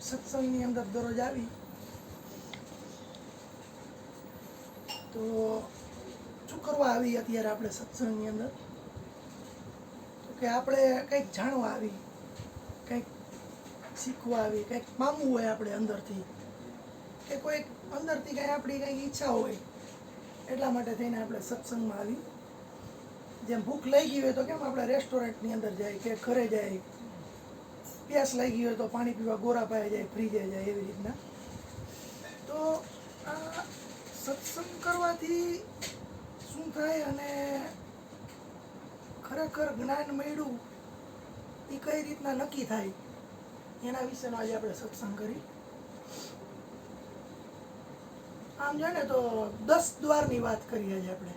સત્સંગની અંદર દરરોજ આવી તો શું કરવા આવી અત્યારે આપણે સત્સંગની અંદર? તો કે આપણે કંઈક જાણવા આવી, કંઈક શીખવા આવી, કંઈક પામવું હોય આપણે અંદરથી, કે કોઈક અંદરથી કંઈ આપણી કંઈક ઈચ્છા હોય, એટલા માટે થઈને આપણે સત્સંગમાં આવી. જેમ ભૂખ લાગી હોય તો કેમ આપણે રેસ્ટોરન્ટની અંદર જાય કે ઘરે જાય, પ્યાસ લાગી હોય તો પાણી પીવા ગોરાપાએ જાય, ફ્રીજે જાય, એવી રીતના. તો આ સત્સંગ કરવાથી શું થાય અને ખરેખર જ્ઞાન મળ્યું એ કઈ રીતના નક્કી થાય એના વિશેનો આજે આપણે સત્સંગ કરી. આમ જાણે તો 10 દ્વારની વાત કરીએ આજે આપણે,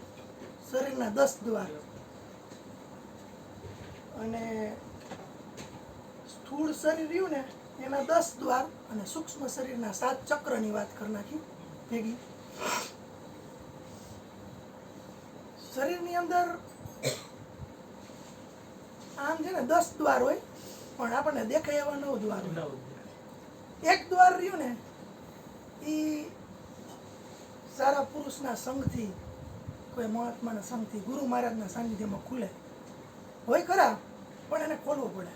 શરીરના 10 દ્વાર. અને સ્થૂળ શરીર રહ્યું ને એના 10 દ્વાર અને સૂક્ષ્મ શરીરના 7 ચક્રની વાત કરી નાખી ભેગી. શરીરની અંદર આમ છે ને 10 દ્વાર હોય, પણ આપણને દેખાય એવા 9 દ્વાર હોય. એક દ્વાર રહ્યું ને એ સારા પુરુષના સંગથી, કોઈ મહાત્માના સંગથી, ગુરુ મહારાજના સાનિધ્યમાં ખુલે હોય ખરા, પણ એને ખોલવું પડે.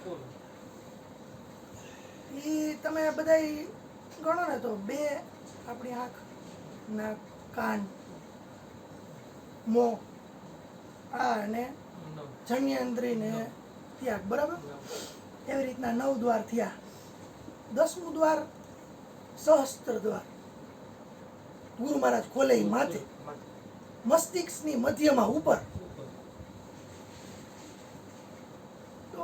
એ તમે બધા ગણો ને તો 2 આપણી આંખ, નાક, કાન, મોં, આ અને જન્યેન્દ્રિય ને ત્યાગ, બરાબર? એવી રીતના 9 દ્વાર થયા. 10મું દ્વાર સહસ્ત્ર દ્વાર, ગુરુ મહારાજ ખોલે માથે, મસ્તિષ્કની મધ્યમાં ઉપર. તો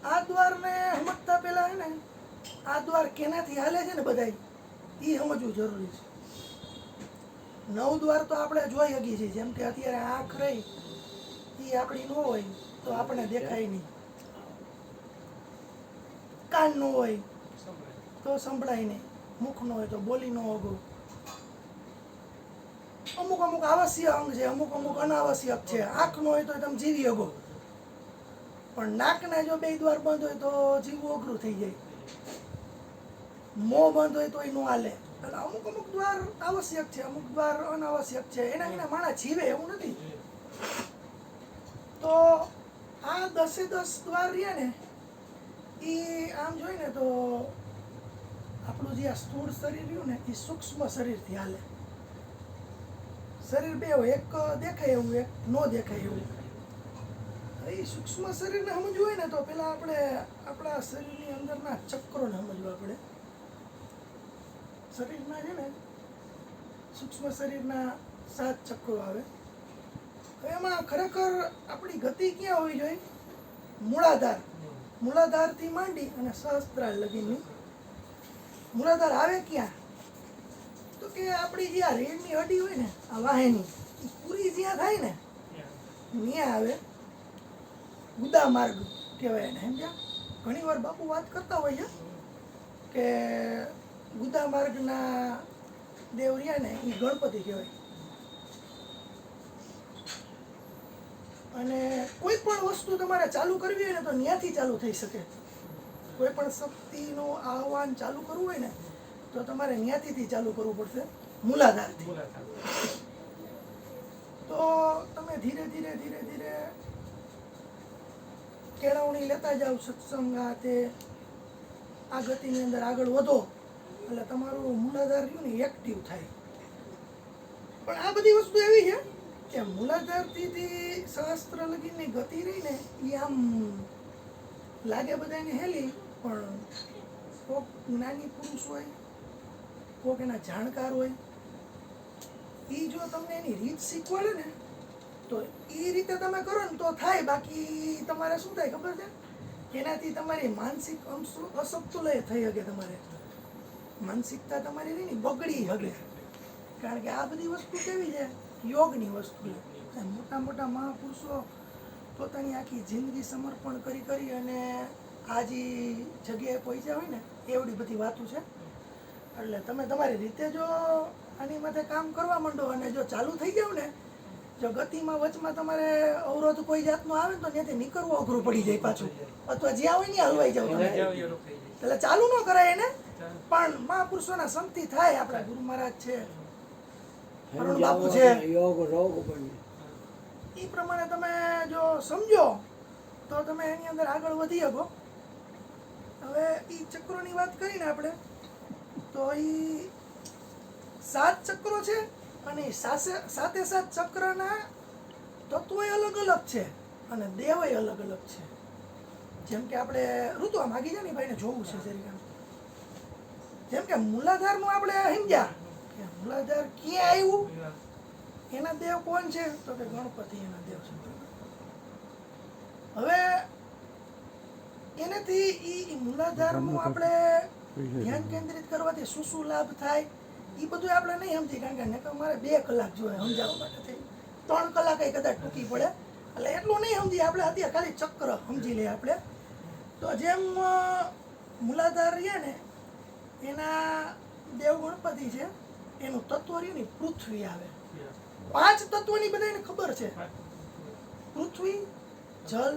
આ દ્વારને સમજતા પહેલા હે ને, આ દ્વાર કેનાથી હાલે છે ને બધા એ સમજવું જરૂરી છે. 9 દ્વાર તો આપણે જોઈ શકીએ છીએ, જેમ કે અત્યારે આંખ રહી એ આપણી ન હોય તો આપણને દેખાય નહીં, કાન ન હોય તો સંભળાય નહીં, મુખ ન હોય તો બોલી ન શકો. અમુક અમુક આવશ્યક અંગ છે, અમુક અમુક અનાવશ્યક છે. આંખ ન હોય તો તમે જીવી શકો, પણ નાકના જો 2 દ્વાર બંધ હોય તો જીવવું અઘરું થઈ જાય. મોં બંધ હોય તો એ ન હાલે. એટલે અમુક અમુક દ્વાર આવશ્યક છે, અમુક દ્વાર અનાવશ્યક છે. એના માણસ જીવે એવું નથી. તો આ 10 દ્વાર રહ્યા ને એ આમ જોઈએ ને તો આપણું જે આ સ્થૂળ શરીર રહ્યું ને એ સૂક્ષ્મ શરીરથી હાલે. શરીર 2 હોય, એક દેખાય એવું, એક ન દેખાય એવું. એ સૂક્ષ્મ શરીરને સમજવું હોય ને તો પેલા આપણે આપણા શરીરની અંદરના ચક્રોને સમજવા પડે. શરીરના છે ને સૂક્ષ્મ શરીરના 7 ચક્રો આવે. એમાં ખરેખર આપણી ગતિ ક્યાં હોવી જોઈએ? મૂળાધારથી માંડી અને સહસ્ત્રાર લગીની. મૂળાધાર આવે ક્યાં? તો કે આપણી જે આ રેડની હડી હોય ને, આ વાહેની, એ પૂરી જ્યાં થાય ને ત્યાં આવે. ગુદા માર્ગ કહેવાય એને, સમજ્યા? ઘણી વાર બાપુ વાત કરતા હોય છે કે ગુદા માર્ગના દેવ રહ્યા ને એ ગણપતિ કહેવાય. અને કોઈ પણ વસ્તુ તમારે ચાલુ કરવી હોય ને તો ત્યાંથી ચાલુ થઈ શકે. કોઈ પણ શક્તિનું આહવાન ચાલુ કરવું હોય ને તો તમારે ત્યાંથી ચાલુ કરવું પડશે, મૂલાધારથી. તો તમે ધીરે ધીરે ધીરે ધીરે કેળવણી લેતા જાઓ, સત્સંગ આ તે, આ ગતિની અંદર આગળ વધો એટલે તમારું મૂલાધાર રહ્યું ને એક્ટિવ થાય. પણ આ બધી વસ્તુ એવી છે કે મૂલાધારથી સહસ્ત્ર લગીની ગતિ રહી ને એ આમ લાગે બધાને હેલી, પણ કોક જ્ઞાની પુરુષ હોય, કોક એના જાણકાર હોય, એ જો તમને એની રીત શીખવાડે ને તો એ રીતે તમે કરો ને તો થાય. બાકી તમારે શું થાય ખબર છે? એનાથી તમારી માનસિક અસમતુલન થઈ શકે. તમારે માનસિકતા તમારી રહી ને બગડી શકે. કારણ કે આ બધી વસ્તુ કેવી છે? યોગની વસ્તુ છે. મોટા મોટા મહાપુરુષો પોતાની આખી જિંદગી સમર્પણ કરી અને આ જે જગ્યાએ પહોંચ્યા હોય ને એવડી બધી વાતો છે. એટલે તમે તમારી રીતે જો આની માથે કામ કરવા માંડો અને જો ચાલુ થઈ જાવ ને જો ગતિમાં વચમાં તમારે અવરોધ કોઈ જાતનો આવે ને તો ત્યાંથી નીકળવું અઘરું પડી જાય પાછું, અથવા જ્યાં હોય ત્યાં હલવાઈ જાવ તમે. એટલે ચાલુ ન કરાય એને, પણ મહાપુરુષોના સંગતિ થાય. આપણા ગુરુ મહારાજ છે, અરુણ બાપુ છે, યોગ રોગ બને. એ પ્રમાણે તમે જો સમજો તો તમે એની અંદર આગળ વધી શકો. હવે એ ચક્રોની વાત કરીને આપણે, તો એ 7 ચક્રો છે, અને સાથે સાત ચક્રના તત્વોય અલગ અલગ છે અને દેવય અલગ અલગ છે. જેમ કે આપણે ઋતુ આ માગી જાય ને ભાઈને જોવું છે જરી. જેમ કે મૂલાધારનું આપણે સમજ્યા કે મૂલાધાર ક્યાં આવ્યું, એના દેવ કોણ છે, તો કે ગણપતિ એના દેવ છે. હવે એનાથી ઈ મૂલાધારનું આપણે ધ્યાન કેન્દ્રિત કરવાથી શું શું લાભ થાય એ બધું આપણે નહીં સમજી, કારણ કે અમારે 2 કલાક જોઈએ સમજાવવા માટે થઈ, 3 કલાક કદાચ ટૂંકી પડે, એટલે એટલું નહીં સમજીએ આપણે. અત્યારે ખાલી ચક્ર સમજી લઈએ આપણે. તો જેમ મૂલાધાર રહ્યા ને એના દેવ ગણપતિ છે, એનું તત્વ રહ્યું ને પૃથ્વી આવે. 5 તત્વોની બધાને ખબર છે, પૃથ્વી, જલ,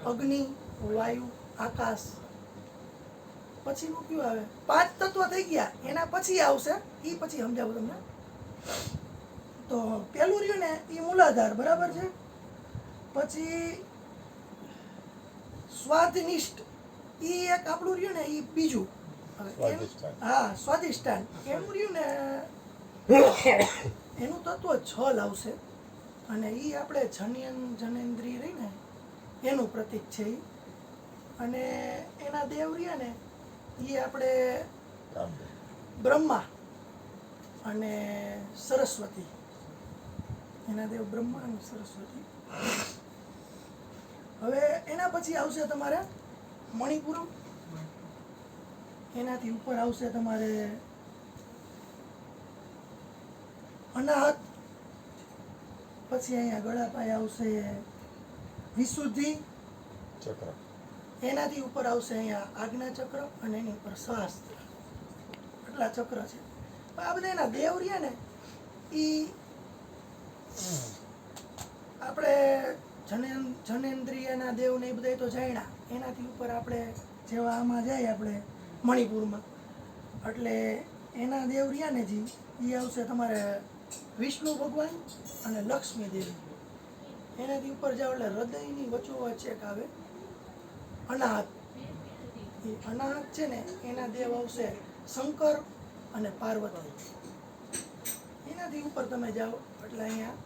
અગ્નિ, વાયુ, આકાશ. પછીનું કયું આવે? 5 તત્વ થઈ ગયા. એના પછી આવશે, એ પછી સમજાવું તમને. તો પેલું રહ્યું ને એ મૂલાધાર, બરાબર છે. પછી સ્વાદનિષ્ઠ, એ એક આપણું રહ્યું ને એ બીજું. હા, સ્વાદિષ્ટાન એનું રહ્યું ને એનું તત્વ છલ આવશે, અને એ આપણે જનેન્દ્રિય રહી ને એનું પ્રતીક છે. અને એના દેવ રહ્યા ને એ આપણે બ્રહ્મા અને સરસ્વતી. એના દેવ બ્રહ્મા અને સરસ્વતી. હવે એના પછી આવશે તમારે મણિપુરમ, એનાથી ઉપર આવશે તમારે અનાહત, પછી અહીંયા ગળા પાસે આવશે વિશુદ્ધિ ચક્ર, એનાથી ઉપર આવશે અહીંયા આજ્ઞા ચક્ર, અને એની ઉપર સહસ્ત્ર. આટલા ચક્ર છે. આ બધા એના દેવ રહ્યા ને એ આપણે જનેન્દ્રિયના દેવ ને એ બધા તો જાણ્યા. એનાથી ઉપર આપણે જેવા આમાં જાય આપણે મણિપુરમાં, એટલે એના દેવ રહ્યા ને જી એ આવશે તમારે વિષ્ણુ ભગવાન અને લક્ષ્મી દેવી. એનાથી ઉપર જાઓ એટલે હૃદયની વચ્ચોવચ્ચ એક આવે અનાહત. એ અનાહત છે ને એના દેવ આવશે શંકર અને પાર્વતી. એનાથી ઉપર તમે જાઓ એટલે અહીંયા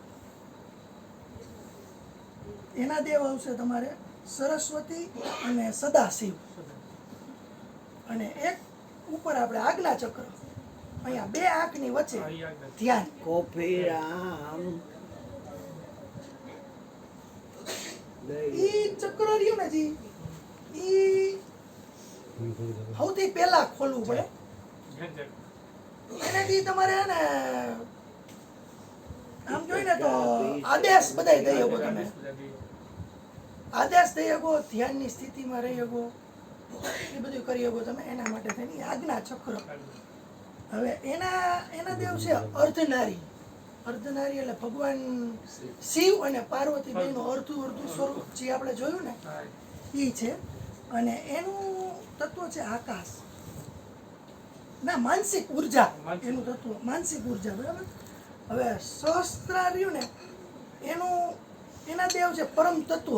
એના દેવ આવશે તમારે સરસ્વતી અને સદાશિવ. અને એક ઉપર આપણે આજ્ઞા ચક્ર, અહીંયા 2 આંખની વચ્ચે ધ્યાન. કોફી રામ ઈ ચક્ર રહ્યું ને જી, ઈ સૌથી પહેલા ખોલવું પડે. એનાથી તમારે ને આમ જોઈને તો આદેશ બધાય દઈ શકો તમે. આદેશ દઈ શકો, ધ્યાનની સ્થિતિમાં રહી શકો, એ બધું કરી શકો તમે. એના માટે થઈને આજ્ઞા ચક્ર. હવે એના દેવ છે અર્ધનારી. અર્ધનારી એટલે ભગવાન શિવ અને પાર્વતી બેનું અડધું સ્વરૂપ જે આપણે જોયું ને એ છે. અને એનું તત્વ છે આકાશ, ના માનસિક ઉર્જા. એનું તત્વ માનસિક ઉર્જા, બરાબર. હવે સહસ્ત્રાર રહ્યું ને એના દેવ છે પરમ તત્વ,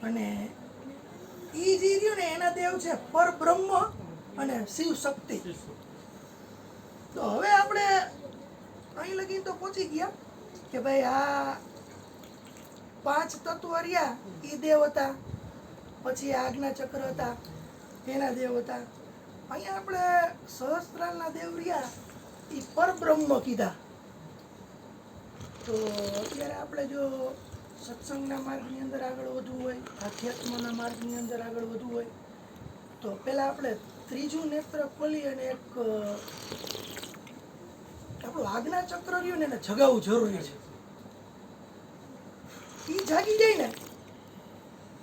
અને ઈ જે રહ્યું ને એના દેવ છે પરબ્રહ્મ અને શિવ શક્તિ. તો હવે આપણે અહીં લગી તો પહોંચી ગયા કે ભાઈ આ 5 તત્વ રહ્યા એ દેવ હતા. પછી આજ્ઞા ચક્ર હતા, એના દેવ હતા. અહીંયા આપણે સહસ્ત્રારના દેવ રહ્યા એ પરબ્રહ્મ કીધા. તો અત્યારે આપણે જો સત્સંગના માર્ગની અંદર આગળ વધવું હોય, આધ્યાત્મના માર્ગની અંદર આગળ વધવું હોય, તો પહેલાં આપણે ત્રીજું નેત્ર ખોલી અને એક આપણું આજ્ઞા ચક્ર રહ્યું ને એને જગાવવું જરૂરી છે. એ જાગી જાય ને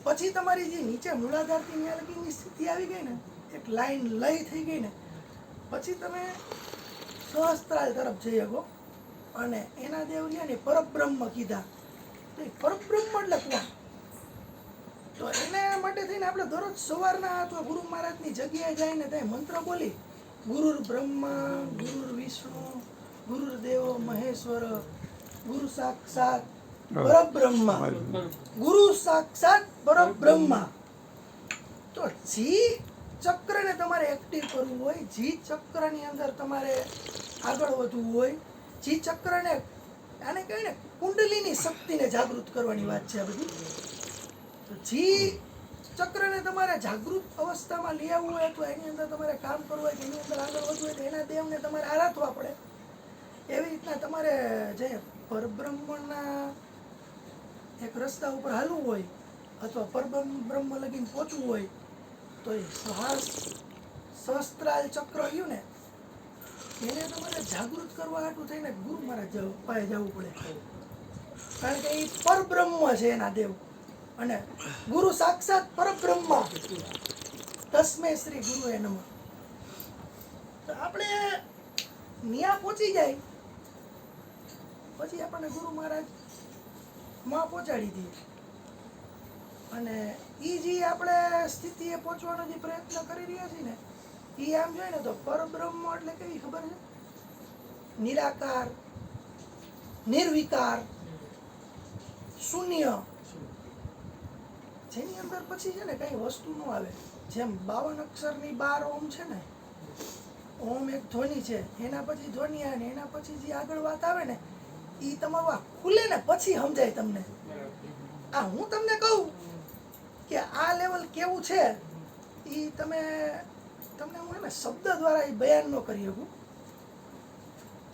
પછી તમારી જે નીચે મૂલાધારથી ન્યા લગીની સ્થિતિ આવી ગઈ ને, એક લાઈન લય થઈ ગઈ ને, પછી તમે સહસ્ત્રાલ તરફ જઈ શકો. અને એના દેવ રહ્યા ને પરબ્રહ્મ કીધા. તો એ પરબ્રહ્મ એટલે કોણ? તો એના માટે થઈને આપણે દરરોજ સવારના અથવા ગુરુ મહારાજની જગ્યાએ જઈને ત્યાં મંત્ર બોલી ગુરુર બ્રહ્મા ગુરુર વિષ્ણુ ગુરુર દેવો મહેશ્વર ગુરુ સાક્ષાત પરબ્રહ્મા ગુરુ સાક્ષાત પરબ્રહ્મા. તો જી ચક્રને તમારે એક્ટિવ કરવું હોય, જી ચક્રની અંદર તમારે આગળ વધવું હોય, જી ચક્રને આને કહે ને કુંડલીની શક્તિને જાગૃત કરવાની વાત છે આ બધી. તો જી ચક્રને તમારે જાગૃત અવસ્થામાં લઈ આવવું હોય અથવા એની અંદર તમારે કામ કરવું હોય કે એની અંદર આગળ વધવું હોય તો એના દેવને તમારે આરાધવા પડે. એવી રીતના તમારે જે પરબ્રહ્મના એક રસ્તા ઉપર હાલવું હોય અથવા પરબ્રહ્મ લગીને પહોંચવું હોય તો એ સહસ્ત્રાલ ચક્ર રહ્યું ને એને તમારે જાગૃત કરવા હાટું થઈને ગુરુ મહારાજ પાસે જવું પડે. કારણ કે એ પરબ્રહ્મ છે એના દેવ અને ગુરુ સાક્ષાત પરબ્રહ્મ. તસ્મે શ્રી ગુરુ એ નમઃ. તો આપણે ન્યા પહોંચી જાય પછી આપણને ગુરુ મહારાજ માં પહોંચાડી દઈએ અને એ જે આપણે સ્થિતિએ પહોંચવાનો જે પ્રયત્ન કરી રહ્યા છીએ ને એ આમ જોઈએ ને તો પરબ્રહ્મ એટલે કેવી ખબર છે? નિરાકાર, નિર્વિકાર, શૂન્ય, જેની અંદર પછી છે ને કઈ વસ્તુ ન આવે. જેમ 52 અક્ષરની 12 ઓમ છે ને, ઓમ એક ધ્વનિ છે, એના પછી ધ્વનિ આવે ને એના પછી જે આગળ વાત આવે ને એ તમારું આ ખુલે ને પછી સમજાય તમને. આ હું તમને કહું કે આ લેવલ કેવું છે એ તમને હું એને શબ્દ દ્વારા એ બયાન ન કરી શકું.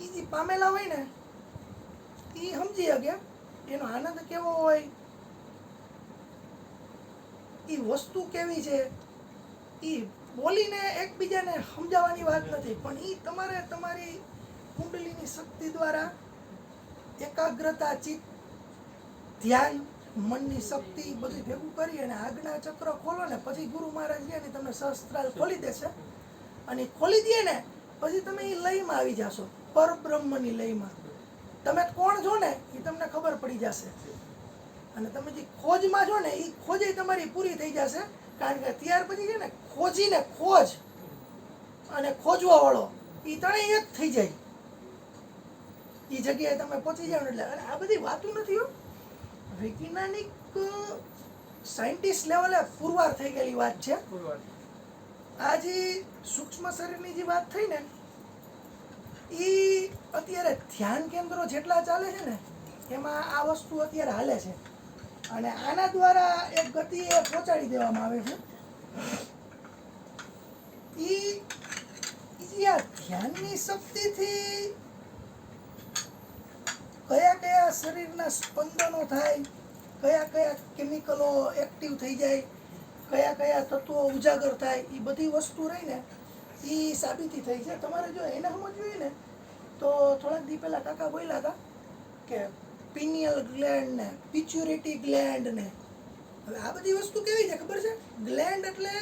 એ જે પામેલા હોય ને એ સમજી શકે એનો આનંદ કેવો હોય, એ વસ્તુ કેવી છે. એ બોલીને એકબીજાને સમજાવવાની વાત નથી, પણ એ તમારે તમારી કુંડલીની શક્તિ દ્વારા એકાગ્રતા, ચિત્ત, ધ્યાન, મનની શક્તિ બધું ભેગું કરી અને આજ્ઞા ચક્ર ખોલો ને પછી ગુરુ મહારાજ છે ને તમને સહસ્ત્રાલ ખોલી દેશે અને ખોલી દે ને પછી તમે એ લયમાં આવી જશો, પરબ્રહ્મની લયમાં. તમે કોણ છો ને એ તમને ખબર પડી જશે અને તમે જે ખોજમાં છો ને એ ખોજ તમારી પૂરી થઈ જશે. કારણ કે ત્યાર પછી છે ને ખોજીને ખોજ અને ખોજવા વાળો એ ત્રણેય એક થઈ જાય. એ જગ્યાએ તમે પહોંચી જાવ એટલે. અને આ બધી વાતો નથી હો, વૈજ્ઞાનિક સાયન્ટિસ્ટ લેવલે પુરવાર થઈ ગયેલી વાત છે. આ જે સૂક્ષ્મ શરીરની જે વાત થઈ ને એ અત્યારે ધ્યાન કેન્દ્રો જેટલા ચાલે છે ને એમાં આ વસ્તુ અત્યારે હાલે છે અને આના દ્વારા એક ગતિએ પહોંચાડી દેવામાં આવે છે. આ ધ્યાનની શક્તિથી કયા કયા શરીરના સ્પંદનો થાય, કયા કયા કેમિકલો એક્ટિવ થઈ જાય, કયા કયા તત્વો ઉજાગર થાય, એ બધી વસ્તુ રહીને એ સાબિતી થઈ છે. તમારે જો એને સમજવું ને તો થોડાક દી પહેલા કાકા બોલ્યા હતા કે પિનિયલ ગ્લેન્ડ ને પિચ્યુરિટી ગ્લેન્ડ ને. હવે આ બધી વસ્તુ કેવી છે ખબર છે? ગ્લેન્ડ એટલે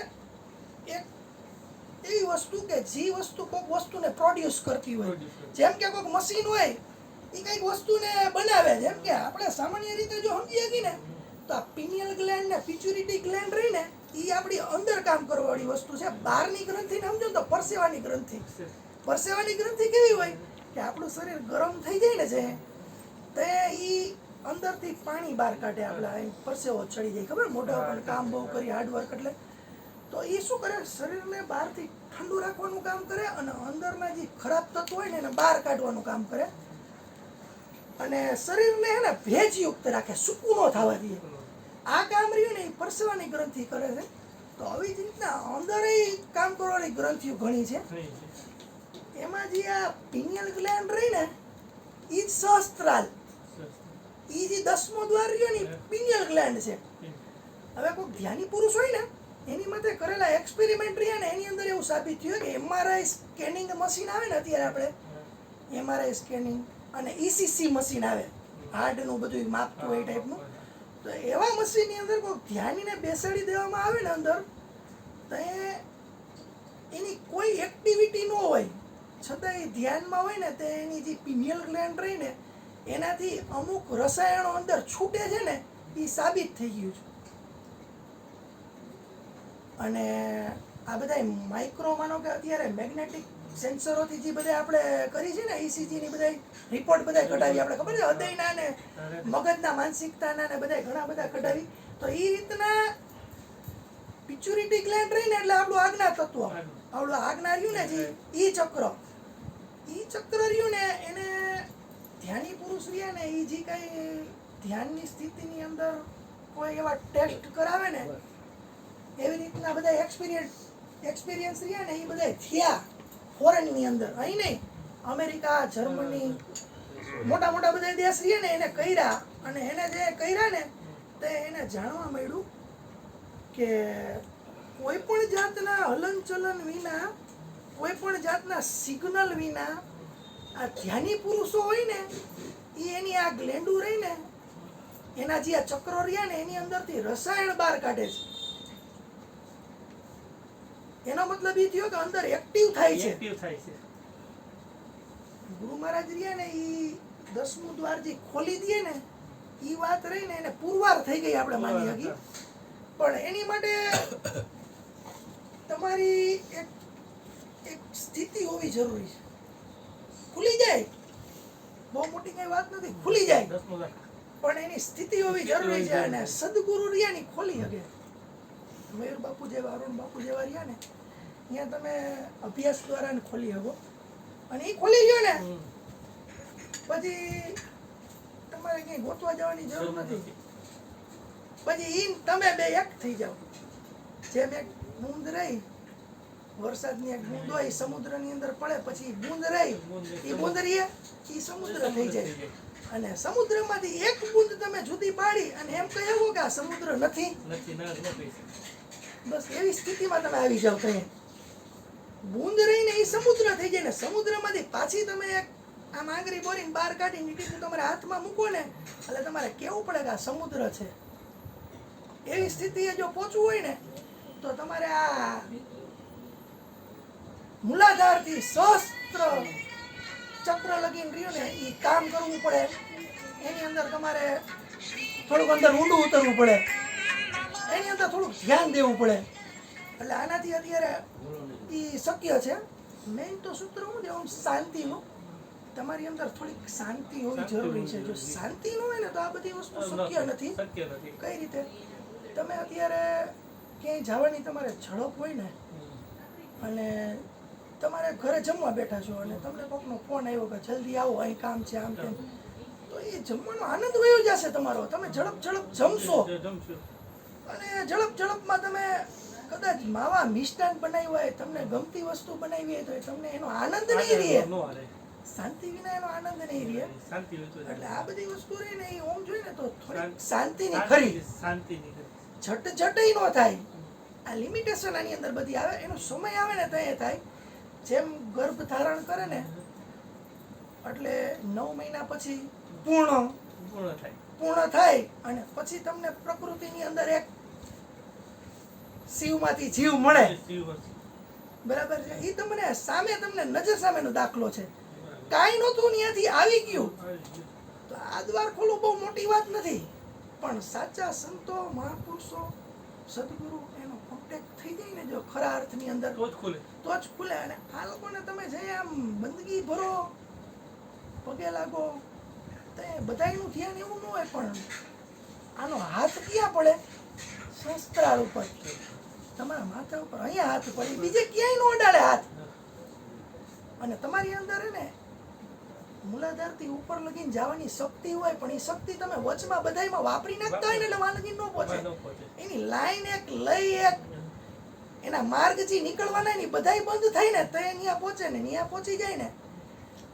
એક એવી વસ્તુ કે જે વસ્તુ કોઈક વસ્તુને પ્રોડ્યુસ કરતી હોય. જેમ કે કોઈક મશીન હોય એ કંઈક વસ્તુને બનાવે. જેમ કે આપણે સામાન્ય રીતે જો સમજીએ છીએ ને તો આ પિનિયલ ગ્લેન્ડ ને પિચ્યુરિટી ગ્લેન્ડ રહી ને એ આપણી અંદર કામ કરવાવાળી વસ્તુ છે. બહારની ગ્રંથિને સમજો તો પરસેવાની ગ્રંથિ. પરસેવાની ગ્રંથિ કેવી હોય કે આપણું શરીર ગરમ થઈ જાય ને છે તે એ અંદરથી પાણી બહાર કાઢે. આપણે પરસેવો ચડી જાય, ખબર, મોઢા ઉપર કામ બહુ કરી હાર્ડવર્ક એટલે તો એ શું કરે, શરીરને બહારથી ઠંડુ રાખવાનું કામ કરે અને અંદરના જે ખરાબ તત્વો હોય ને એને બહાર કાઢવાનું કામ કરે અને શરીરને હે ને ભેજયુક્ત રાખે, સૂકું ન થવા દે. આ કામ રહ્યું ને એ પરસેવાની ગ્રંથિ કરે છે. તો આવી જ રીતના અંદર કામ કરવાની ગ્રંથિઓ ઘણી છે. એમાં જે આ પિનિયલ ગ્લેન્ડ રહી ને એ જ સહસ્ત્રાલ, એ જે 10મો દ્વાર રહ્યો ને પિનિયલ ગ્લેન્ડ છે. હવે કોઈ ધ્યાની પુરુષ હોય ને એની માટે કરેલા એક્સપેરિમેન્ટ રહ્યા ને એની અંદર એવું સાબિત થયું કે MRI સ્કેનિંગ મશીન આવે ને અત્યારે આપણે MRI સ્કેનિંગ અને ECC મશીન આવે, હાર્ટનું બધું માપતું હોય એ ટાઈપનું. તો એવા મશીનની અંદર કોઈ ધ્યાનીને બેસાડી દેવામાં આવે ને અંદર તો એની કોઈ એક્ટિવિટી ન હોય છતાંય ધ્યાનમાં હોય ને તે એની જે પિનિયલ ગ્લેન્ડ રહી ને એનાથી અમુક રસાયણો અંદર છૂટે છે ને એ સાબિત થઈ ગયું છે. અને આ બધા માઇક્રો માનો કે અત્યારે મેગ્નેટિક સેન્સરોથી જે બધા આપણે કરી છે ને ECG ની બધા રિપોર્ટ બધા કઢાવી આપણે ખબર છે હૃદયના ને મગજના માનસિકતાના ને બધા ઘણા બધા કઢાવી તો એ રીતના પિચ્યુરિટી ગ્લેન્ડ રહી ને એટલે આપણું આજ્ઞા તત્વ આપણું આજ્ઞા રહ્યું ને જે ઈ ચક્ર રહ્યું ને એને ધ્યાની પુરુષ રહ્યા ને એ જે કઈ ધ્યાનની સ્થિતિની અંદર કોઈ એવા ટેસ્ટ કરાવે ને એવી રીતના બધા એક્સપિરિયન્સ રહ્યા ને એ બધા થયા ફોરેનની અંદર અહીં નહીં અમેરિકા જર્મની મોટા મોટા બધા દેશ રહ્યા ને એને કર્યા અને એને જે કર્યા ને તે એને જાણવા મળ્યું કે કોઈ પણ જાતના હલનચલન વિના કોઈ પણ જાતના સિગ્નલ વિના આ ધ્યાની પુરુષો હોય ને એ એની આ ગ્લેન્ડુ રહી ને એના જે આ ચક્રો રહ્યા ને એની અંદરથી રસાયણ બહાર કાઢે છે. એનો મતલબ એ થયો કે અંદર એક્ટિવ થાય છે. ગુરુ મહારાજ રહ્યા ને એ 10મું દ્વાર જે ખોલી દે ને એ વાત રહી ને એને પુરવાર થઈ ગઈ આપણે માની શકીએ. પણ એની માટે તમારી એક સ્થિતિ હોવી જરૂરી છે. ખુલી જાય બહુ મોટી કઈ વાત નથી, ખુલી જાય પણ એની સ્થિતિ હોવી જરૂરી છે. અને સદગુરુ રહ્યા ની ખોલી શકે. મયુર બાપુ જેવા અરુણ બાપુ જેવા રહ્યા ને અહીંયા તમે અભ્યાસ દ્વારા ને ખોલી શકો અને એ ખોલી ગયો ને પછી તમારે ક્યાંય ગોતવા જવાની જરૂર નથી. પછી ઈ તમે બે એક થઈ જાઓ. જેમ એક બૂંદ રહી વરસાદની એક બૂંદ હોય સમુદ્રની અંદર પડે પછી બૂંદ રહી એ બૂંદ રહી એ સમુદ્ર થઈ જાય. અને સમુદ્રમાંથી એક બૂંદ તમે જુદી પાડી અને એમ કહી શકો કે આ સમુદ્ર નથી. બસ એવી સ્થિતિમાં તમે આવી જાવ. તમે બૂંદ રહીને એ સમુદ્ર થઈ જાય ને સમુદ્રમાંથી પાછી તમે એક આમ આંગળી બોરીને બહાર કાઢી નીકળી તમારા હાથમાં મૂકો ને એટલે તમારે કેવું પડે કે આ સમુદ્ર છે. એવી સ્થિતિએ જો પહોંચવું હોય ને તો તમારે આ મૂલાધારથી સહસ્ત્ર ચક્ર લગીને રહ્યું ને એ કામ કરવું પડે. એની અંદર તમારે થોડુંક અંદર ઊંડું ઉતરવું પડે, એની અંદર થોડુંક ધ્યાન દેવું પડે. એટલે આનાથી અત્યારે એ શક્ય છે. મેઇન તો સૂત્ર શું છે શાંતિનું. તમારી અંદર થોડીક શાંતિ હોવી જરૂરી છે. જો શાંતિ ન હોય ને તો આ બધી વસ્તુ શક્ય નથી. કઈ રીતે તમે અત્યારે ક્યાંય જવાની તમારે ઝડપ હોય ને અને તમારે ઘરે જમવા બેઠા છો અને તમને કોકનો ફોન આવ્યો કે જલ્દી આવો અહીં કામ છે આમ તેમ, તો એ જમવાનો આનંદ વયો જશે તમારો. તમે ઝડપ જમશો અને ઝડપમાં તમે કદાચ માવા મિષ્ટાન બનાવ્યું હોય, તમને ગમતી વસ્તુ બનાવી હોય તો તમને એનો આનંદ નહીં રહે. શાંતિ વિના એનો આનંદ નહીં રહે. એટલે આ બધી વસ્તુ રહી ને એ ઓમ જોઈએ ને તો થોડી શાંતિની ખરી ઝટઝટઈ ન થાય. આ લિમિટેશન આની અંદર બધી આવે. એનો સમય આવે ને તો એ થાય. જેમ ગર્ભ ધારણ કરે ને એટલે 9 મહિના પછી પૂર્ણ થાય અને પછી તમને પ્રકૃતિની અંદર એક શિવમાંથી જીવ મળે. બરાબર છે. એ તમને સામે તમને નજર સામેનો દાખલો છે. કાંઈ નહોતું ત્યાંથી આવી ગયું. તો આ દ્વાર ખોલવું બહુ મોટી વાત નથી. પણ સાચા સંતો મહાપુરુષો સદગુરુ એનો કોન્ટેક્ટ થઈ જાય ને જો ખરા અર્થની અંદર તો જ ખુલે. અને આ લોકોને તમે જે આમ બંદગી ભરો પગે લાગો તો બધાયનું ધ્યાન એવું ન હોય પણ આનો હાથ ક્યાં પડે? શસ્ત્રાળ ઉપર, તમારા માથા ઉપર અહીંયા હાથ પડે, બીજે ક્યાંય ન અડાડે હાથ. અને તમારી અંદર ને મૂલાધારથી ઉપર લગીને જવાની શક્તિ હોય પણ એ શક્તિ તમે વચમાં બધાયમાં વાપરી નાખતા હોય ને એટલે વાં લગીને ન પહોંચે. એની લાઈન એક લઈ એક એના માર્ગ જે નીકળવાના ને બધાય બંધ થાય ને તો એ ત્યાં પહોંચે ને ત્યાં પહોંચી જાય ને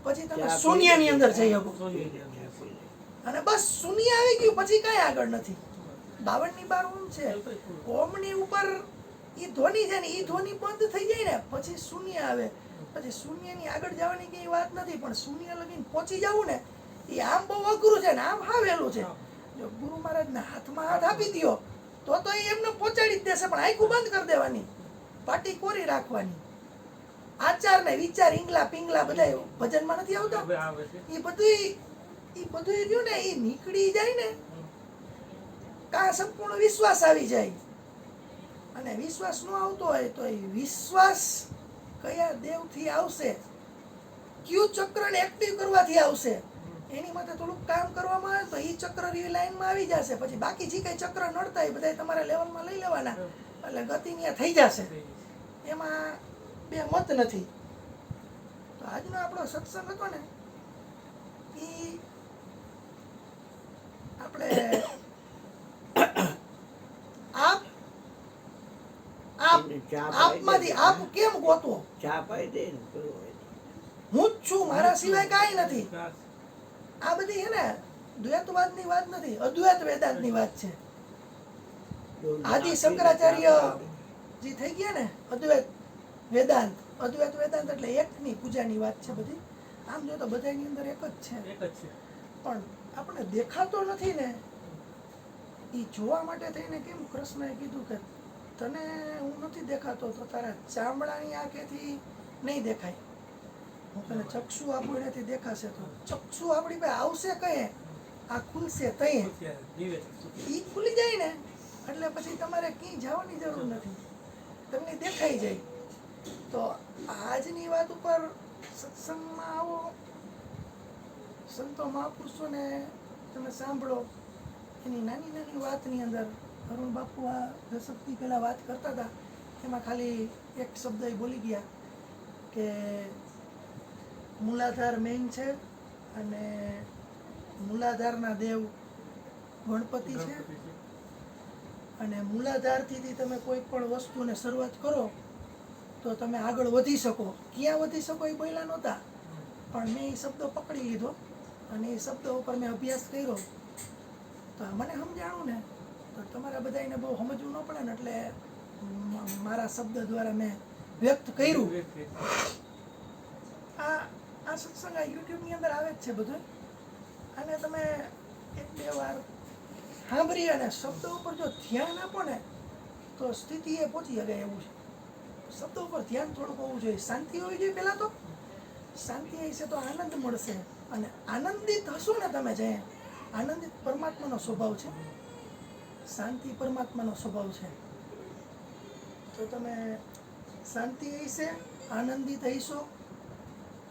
પછી તમે શૂન્યની અંદર જઈ શકો. અને બસ શૂન્ય આવી ગયું પછી કાંઈ આગળ નથી. 52 ની બાર ઓમ છે. ઓમની ઉપર એ ધ્વનિ છે ને એ ધ્વનિ બંધ થઈ જાય ને પછી શૂન્ય આવે. પછી શૂન્યની આગળ જવાની કઈ વાત નથી પણ શૂન્ય લગીને પહોંચી જવું ને એ આમ બહુ અઘરું છે ને આમ હાવેલું છે. જો ગુરુ મહારાજના હાથમાં હાથ આપી દો તો એ એમને પહોંચાડી જ દેશે પણ આંખું બંધ કરી દેવાની, પાટી કોરી રાખવાની. આચાર ને વિચાર ઈંગલા પિંગલા બધા ભજનમાં નથી આવતા હવે આવે છે. એ બધું રહ્યું ને એ નીકળી જાય ને કા સંપૂર્ણ વિશ્વાસ આવી જાય અને વિશ્વાસ ન આવતો હોય તો એ વિશ્વાસ કયા દેવથી આવશે કયું ચક્રને એક્ટિવ કરવાથી આવશે એની માટે થોડુંક કામ કરવામાં આવે તો એ ચક્ર લાઈનમાં આવી જશે પછી બાકી જે કઈ ચક્ર નડતા હોય બધા તમારા લેવલમાં લઈ લેવાના એટલે ગતિ ત્યાં થઈ જશે એમાં બે મત નથી તો આજનો આપણો સત્સંગ હતો ને એ આપણે આપમાંથી આપ કેમ ગોતવો ચા પાઈ દે ને પેલું હું જ છું મારા સિવાય કાંઈ નથી આ બધી છે ને દ્વૈતવાદની વાત નથી અદ્વૈત વેદાંતની વાત છે આદિ શંકરાચાર્ય જે થઈ ગયા ને અદ્વૈત વેદાંત એટલે એકની પૂજાની વાત છે બધી આમ જો તો બધાની અંદર એક જ છે એક જ છે. પણ આપણે દેખાતો નથી ને એ જોવા માટે થઈને કેમ કૃષ્ણએ કીધું કે તને હું નથી દેખાતો તો તારા ચામડાની આંખેથી નહીં દેખાય હું તને ચક્ષુ આપું એનાથી દેખાશે તો ચક્ષુ આપણી પાસે આવશે કયે આ ખુલશે તયે જીવે છે. એ ખુલી જાય ને એટલે પછી તમારે ક્યાંય જવાની જરૂર નથી તમને દેખાઈ જાય તો આજની વાત ઉપર સત્સંગમાં આવો સંતો મહાપુરુષોને તમે સાંભળો એની નાની નાની વાતની અંદર અરુણ બાપુ આ દશકથી પહેલાં વાત કરતા હતા એમાં ખાલી એક શબ્દ એ બોલી ગયા કે મૂલાધાર મેઇન છે અને મૂલાધારના દેવ ગણપતિ છે અને મૂલાધારથી તમે કોઈ પણ વસ્તુને શરૂઆત કરો તો તમે આગળ વધી શકો ક્યાં વધી શકો એ બોલ્યા નહોતા પણ મેં એ શબ્દ પકડી લીધો અને એ શબ્દ ઉપર મેં અભ્યાસ કર્યો તો મને સમજાણું ને તો તમારા બધાને બહુ સમજવું ન પડે ને એટલે મારા શબ્દ દ્વારા મેં વ્યક્ત કર્યું આ સત્સંગ આ યુટ્યુબની અંદર આવે જ છે બધું અને તમે એક બે વાર સાંભળી અને શબ્દ ઉપર જો ધ્યાન આપો ને તો સ્થિતિએ પહોંચી શકે એવું છે શબ્દ ઉપર ધ્યાન થોડુંક હોવું જોઈએ શાંતિ હોવી જોઈએ પહેલાં તો શાંતિ હશે તો આનંદ મળશે અને આનંદિત હશો ને તમે જે આનંદિત પરમાત્માનો સ્વભાવ છે શાંતિ પરમાત્માનો સ્વભાવ છે તો તમે શાંતિ હશે આનંદિત હશો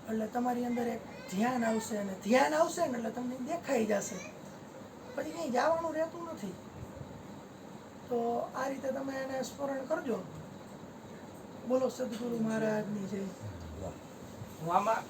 એટલે તમારી અંદર એક ધ્યાન આવશે અને ધ્યાન આવશે ને એટલે તમને દેખાઈ જશે પછી કંઈ જવાનું રહેતું નથી તો આ રીતે તમે એને સ્મરણ કરજો બોલો સદગુરુ મહારાજની જય હું આમાં